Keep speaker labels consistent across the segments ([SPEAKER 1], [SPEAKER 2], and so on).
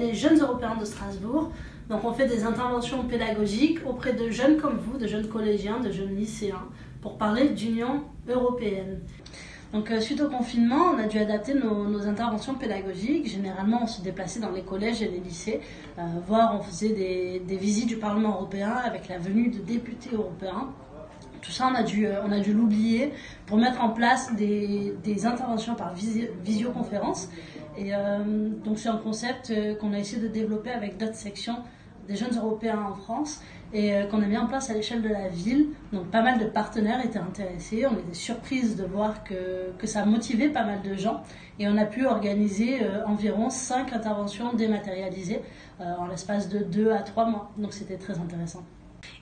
[SPEAKER 1] les jeunes Européens de Strasbourg. Donc on fait des interventions pédagogiques auprès de jeunes comme vous, de jeunes collégiens, de jeunes lycéens, pour parler d'Union européenne. Donc suite au confinement, on a dû adapter nos interventions pédagogiques. Généralement, on se déplaçait dans les collèges et les lycées, voire on faisait des visites du Parlement européen avec la venue de députés européens. Tout ça, on a dû l'oublier pour mettre en place des interventions par visioconférence. Et donc c'est un concept qu'on a essayé de développer avec d'autres sections des jeunes Européens en France et qu'on a mis en place à l'échelle de la ville. Donc pas mal de partenaires étaient intéressés. On était surprises de voir que ça motivait pas mal de gens. Et on a pu organiser environ 5 interventions dématérialisées en l'espace de 2 à 3 mois. Donc c'était très intéressant.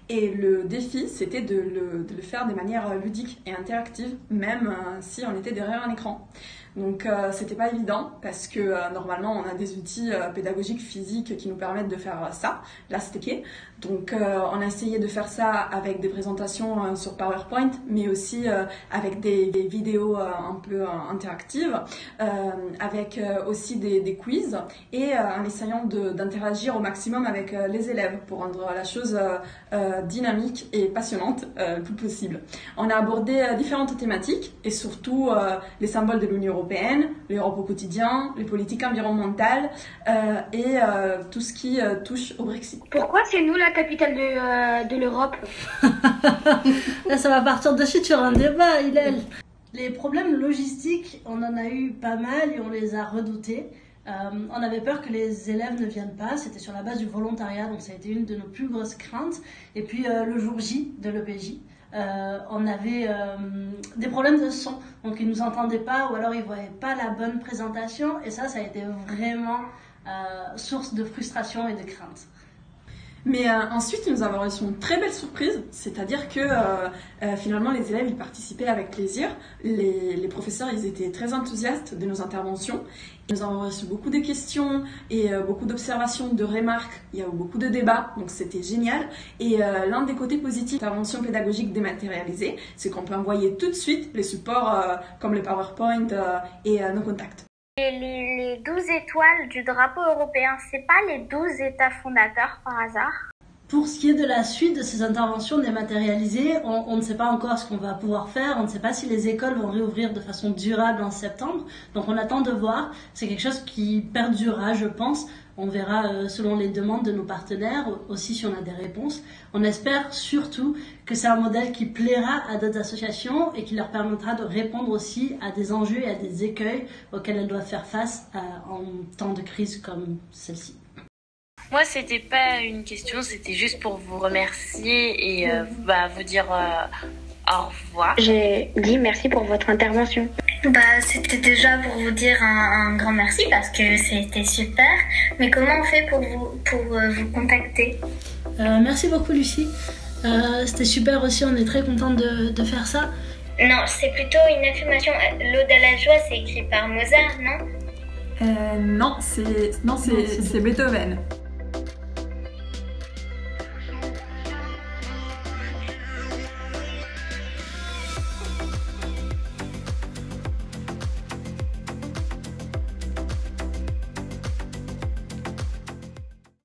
[SPEAKER 2] Et le défi, c'était de le faire de manière ludique et interactive, même si on était derrière un écran. Donc c'était pas évident parce que normalement on a des outils pédagogiques physiques qui nous permettent de faire ça. Là c'était OK. Donc on a essayé de faire ça avec des présentations sur PowerPoint, mais aussi avec des vidéos un peu interactives, avec aussi des quiz et en essayant d'interagir au maximum avec les élèves pour rendre la chose dynamique et passionnante le plus possible. On a abordé différentes thématiques et surtout les symboles de l'Union européenne, l'Europe au quotidien, les politiques environnementales et tout ce qui touche au Brexit.
[SPEAKER 3] Pourquoi c'est nous la capitale de l'Europe?
[SPEAKER 1] Là, ça va partir de suite sur un débat, Hillel. Les problèmes logistiques, on en a eu pas mal et on les a redoutés. On avait peur que les élèves ne viennent pas, c'était sur la base du volontariat, donc ça a été une de nos plus grosses craintes. Et puis le jour J de l'EPJ, on avait des problèmes de son, donc ils nous entendaient pas ou alors ils voyaient pas la bonne présentation et ça a été vraiment source de frustration et de crainte.
[SPEAKER 2] Mais ensuite, nous avons reçu une très belle surprise, c'est-à-dire que finalement les élèves ils participaient avec plaisir, les professeurs ils étaient très enthousiastes de nos interventions. Nous avons reçu beaucoup de questions et beaucoup d'observations, de remarques, il y a eu beaucoup de débats, donc c'était génial. Et l'un des côtés positifs de l'intervention pédagogique dématérialisée, c'est qu'on peut envoyer tout de suite les supports comme les PowerPoint et nos contacts.
[SPEAKER 3] Et les 12 étoiles du drapeau européen, c'est pas les 12 États fondateurs par hasard?
[SPEAKER 1] Pour ce qui est de la suite de ces interventions dématérialisées, on ne sait pas encore ce qu'on va pouvoir faire, on ne sait pas si les écoles vont réouvrir de façon durable en septembre, donc on attend de voir, c'est quelque chose qui perdurera je pense, on verra selon les demandes de nos partenaires, aussi si on a des réponses. On espère surtout que c'est un modèle qui plaira à d'autres associations et qui leur permettra de répondre aussi à des enjeux et à des écueils auxquels elles doivent faire face en temps de crise comme celle-ci.
[SPEAKER 4] Moi, c'était pas une question, c'était juste pour vous remercier et vous dire au revoir.
[SPEAKER 3] J'ai dit merci pour votre intervention.
[SPEAKER 5] C'était déjà pour vous dire un grand merci parce que c'était super. Mais comment on fait pour vous contacter?
[SPEAKER 1] Merci beaucoup Lucie. C'était super aussi, on est très contents de faire ça.
[SPEAKER 5] Non, c'est plutôt une affirmation. L'Ode à la joie, c'est écrit par Mozart, non?
[SPEAKER 2] Non, c'est Beethoven.